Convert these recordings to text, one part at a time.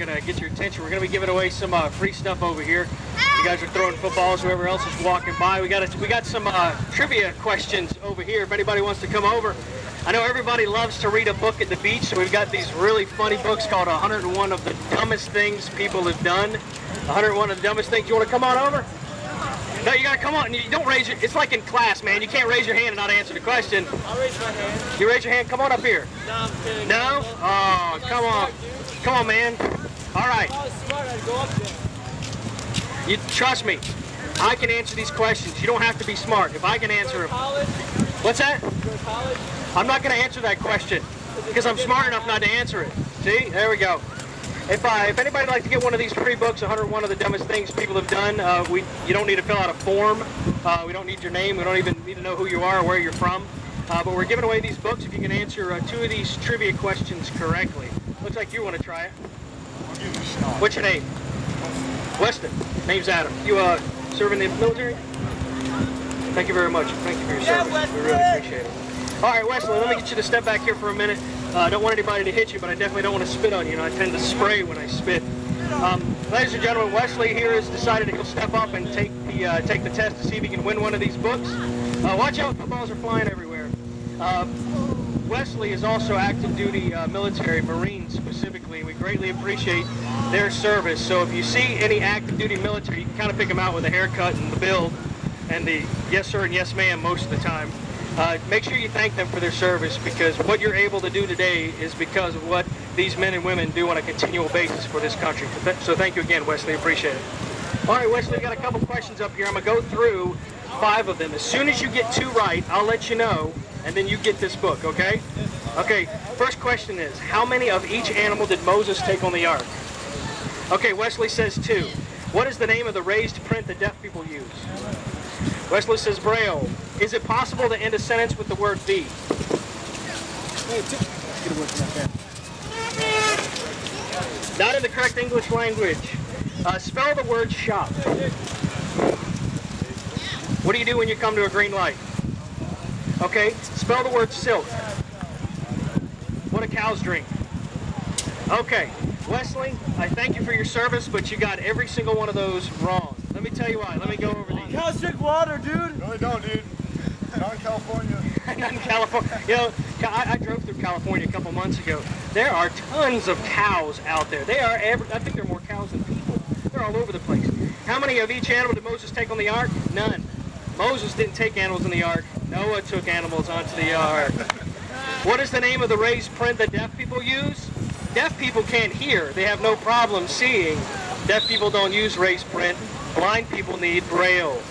going to get your attention. We're going to be giving away some free stuff over here. You guys are throwing footballs, whoever else is walking by. We got some trivia questions over here if anybody wants to come over. I know everybody loves to read a book at the beach, so we've got these really funny books called 101 of the Dumbest Things People Have Done. 101 of the Dumbest Things. You want to come on over? No, you got to come on. You don't raise your... It's like in class, man. You can't raise your hand and not answer the question. I'll raise my hand. You raise your hand? Come on up here. No, I'm kidding. No? Oh, come on. Come on, man. All right. If I was smart, I'd go up there. You trust me. I can answer these questions. You don't have to be smart. If I can answer them. College? What's that? Go to college? I'm not going to answer that question because I'm smart enough not to answer it. See? There we go. If anybody'd like to get one of these free books, 101 of the Dumbest Things People Have Done, you don't need to fill out a form. We don't need your name. We don't even need to know who you are or where you're from. But we're giving away these books if you can answer 2 of these trivia questions correctly. Looks like you want to try it. What's your name? Weston. Name's Adam. You serving in the military? Thank you very much. Thank you for your service. We really appreciate it. All right, Wesley, let me get you to step back here for a minute. I don't want anybody to hit you, but I definitely don't want to spit on you. I tend to spray when I spit. Ladies and gentlemen, Wesley here has decided that he'll step up and take the test to see if he can win one of these books. Watch out, footballs are flying everywhere. Wesley is also active duty military, Marines specifically. We greatly appreciate their service. So if you see any active duty military, you can kind of pick them out with the haircut and the build and the yes sir and yes ma'am most of the time. Make sure you thank them for their service, because what you're able to do today is because of what these men and women do on a continual basis for this country. So thank you again, Wesley. Appreciate it. All right, Wesley, I've got a couple questions up here. I'm going to go through 5 of them. As soon as you get 2 right, I'll let you know, and then you get this book, okay? Okay, first question is, how many of each animal did Moses take on the ark? Okay, Wesley says 2. What is the name of the raised print that deaf people use? Wesley says Braille. Is it possible to end a sentence with the word "the"? Not in the correct English language. Spell the word "shop." What do you do when you come to a green light? Okay, spell the word "silk." What do cows drink? Okay, Wesley, I thank you for your service, but you got every single one of those wrong. Let me tell you why. Let me go over these. Cows drink water, dude. No, they don't, dude. Not in California. Not in California. You know, I drove through California a couple months ago. There are tons of cows out there. They are I think there are more cows than people. They're all over the place. How many of each animal did Moses take on the ark? None. Moses didn't take animals on the ark. Noah took animals onto the ark. What is the name of the raised print that deaf people use? Deaf people can't hear. They have no problem seeing. Deaf people don't use raised print. Blind people need Braille.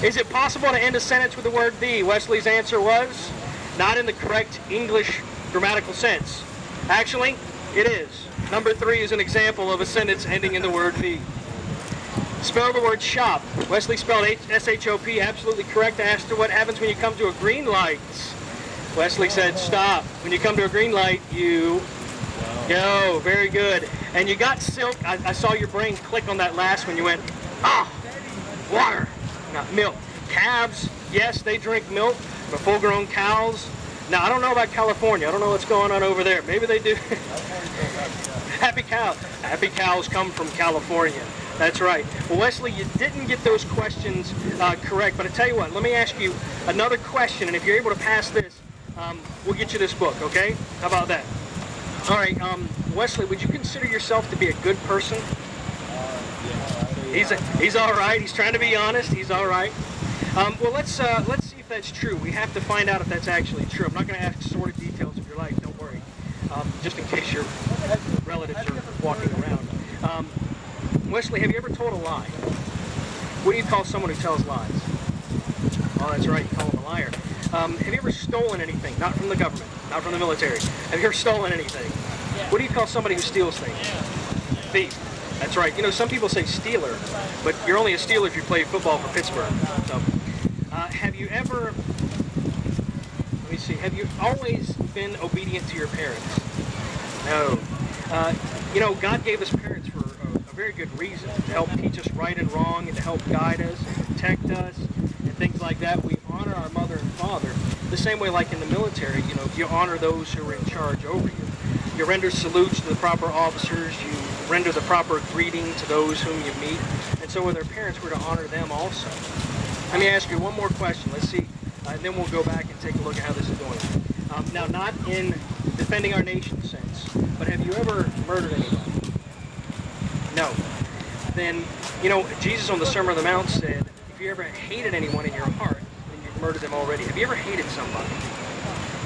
Is it possible to end a sentence with the word "the"? Wesley's answer was not in the correct English grammatical sense. Actually, it is. Number 3 is an example of a sentence ending in the word "the". Spell the word "shop." Wesley spelled S-H-O-P, absolutely correct. I asked her what happens when you come to a green light. Wesley said stop. When you come to a green light, you go. Very good. And you got silk. I saw your brain click on that last one. You went, water, not milk. Calves, yes, they drink milk, but full-grown cows. Now, I don't know about California. I don't know what's going on over there. Maybe they do. Happy cows. Happy cows come from California. That's right. Well, Wesley, you didn't get those questions correct, but I tell you what, let me ask you another question, and if you're able to pass this, we'll get you this book, okay? How about that? All right, Wesley, would you consider yourself to be a good person? He's all right. He's trying to be honest. He's all right. Well, let's see if that's true. We have to find out if that's actually true. I'm not going to ask sordid details of your life. Don't worry. Just in case your relatives are walking around. Wesley, have you ever told a lie? What do you call someone who tells lies? Oh, that's right. You call them a liar. Have you ever stolen anything? Not from the government, not from the military. Have you ever stolen anything? What do you call somebody who steals things? Thief. That's right. You know, some people say stealer, but you're only a stealer if you play football for Pittsburgh. So, have you ever, let me see, have you always been obedient to your parents? No. You know, God gave us parents for a very good reason, to help teach us right and wrong, and to help guide us, and protect us, and things like that. We honor our mother and father the same way like in the military, you know, you honor those who are in charge over you. You render salutes to the proper officers. You render the proper greeting to those whom you meet. And so with our parents, we're to honor them also. Let me ask you one more question. Let's see. And then we'll go back and take a look at how this is going. Now, not in defending our nation sense, but have you ever murdered anybody? No. Then, you know, Jesus on the Sermon on the Mount said, if you ever hated anyone in your heart, then you've murdered them already. Have you ever hated somebody?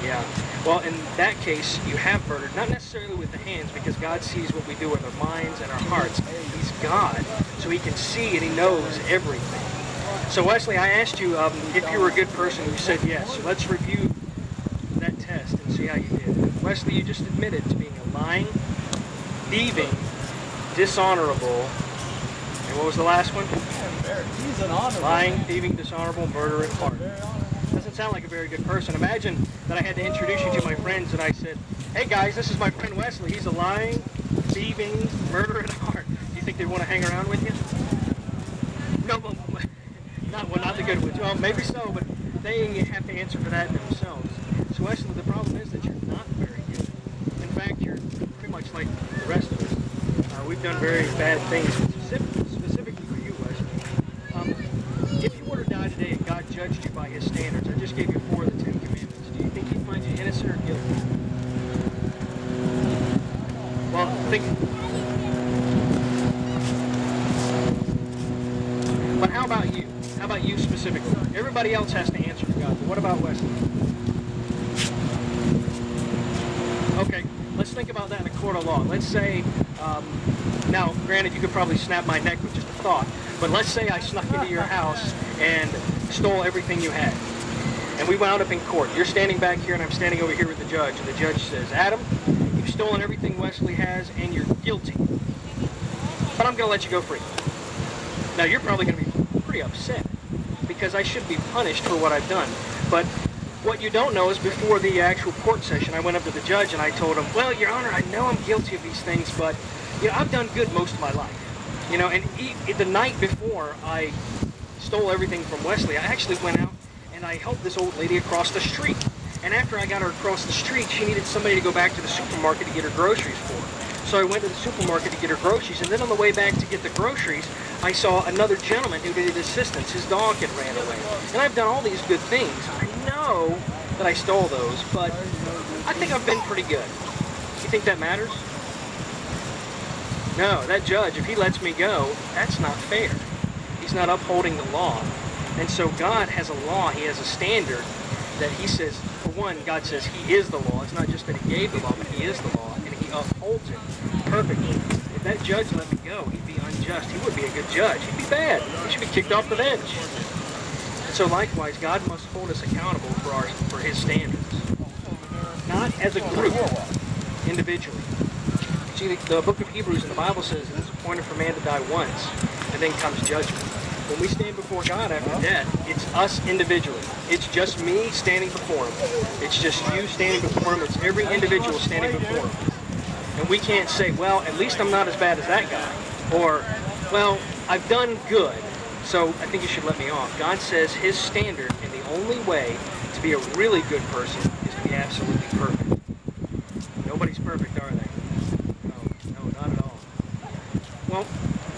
Yeah. Well, in that case, you have murdered, not necessarily with the hands, because God sees what we do with our minds and our hearts. He's God, so he can see and he knows everything. So Wesley, I asked you if you were a good person. You said yes. Let's review that test and see how you did. Wesley, you just admitted to being a lying, thieving, dishonorable, and what was the last one? He's an honorable. Lying, thieving, dishonorable, murder at heart. Doesn't sound like a very good person. Imagine that I had to introduce you to my friends and I said, hey guys, this is my friend Wesley. He's a lying, thieving, murderer at heart. Do you think they'd want to hang around with you? No, not the good ones. Well, maybe so, but they have to answer for that themselves. So Wesley, the problem is that you're not very good. In fact, you're pretty much like the rest of us. We've done very bad things, specifically for you, Wesley. If you were to die today and God judged you by his standards, I just gave you 4 of the 10 commandments, do you think he'd find you innocent or guilty? Well, think. But how about you? How about you specifically? Everybody else has to answer for God, but what about Wesley? Okay, let's think about that in a court of law. Let's say, now, granted, you could probably snap my neck with just a thought, but let's say I snuck into your house and stole everything you had. And we wound up in court. You're standing back here and I'm standing over here with the judge, and the judge says, Adam, you've stolen everything Wesley has and you're guilty, but I'm going to let you go free. Now, you're probably going to be pretty upset because I should be punished for what I've done. But what you don't know is before the actual court session, I went up to the judge and I told him, well, Your Honor, I know I'm guilty of these things, but you know, I've done good most of my life. You know, and the night before I stole everything from Wesley, I actually went out and I helped this old lady across the street. And after I got her across the street, she needed somebody to go back to the supermarket to get her groceries for her. So I went to the supermarket to get her groceries, and then on the way back to get the groceries, I saw another gentleman who needed assistance. His dog had ran away. And I've done all these good things. I know that I stole those, but I think I've been pretty good. You think that matters? No, that judge, if he lets me go, that's not fair. He's not upholding the law. And so God has a law, he has a standard that he says, for one, God says he is the law. It's not just that he gave the law, but he is the law, and he upholds it perfectly. If that judge let me go, he'd be unjust. He would be a good judge. He'd be bad. He should be kicked off the bench. And so likewise, God must hold us accountable for his standards. Not as a group, individually. See, the book of Hebrews in the Bible says it is appointed for man to die once, and then comes judgment. When we stand before God after death, it's us individually. It's just me standing before him. It's just you standing before him. It's every individual standing before him. And we can't say, well, at least I'm not as bad as that guy. Or, well, I've done good, so I think you should let me off. God says his standard, and the only way to be a really good person is to be absolutely perfect. Nobody's perfect, are they? No, not at all. Well,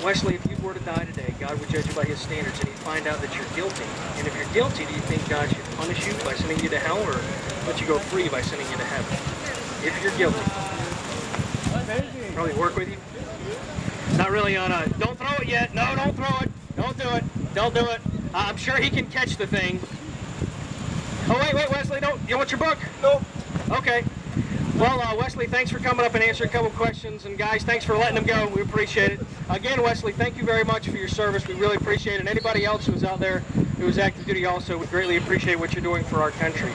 Wesley, if you were to die today, God would judge you by his standards, and he'd find out that you're guilty. And if you're guilty, do you think God should punish you by sending you to hell, or let you go free by sending you to heaven? If you're guilty. Probably work with you? Not really on a, don't throw it yet. No, don't throw it. Don't do it. Don't do it. I'm sure he can catch the thing. Oh, wait, Wesley, don't. You want your book? Nope. Okay. Well, Wesley, thanks for coming up and answering a couple questions. And guys, thanks for letting them go. We appreciate it. Again, Wesley, thank you very much for your service. We really appreciate it. And anybody else who's out there who is active duty also would greatly appreciate what you're doing for our country.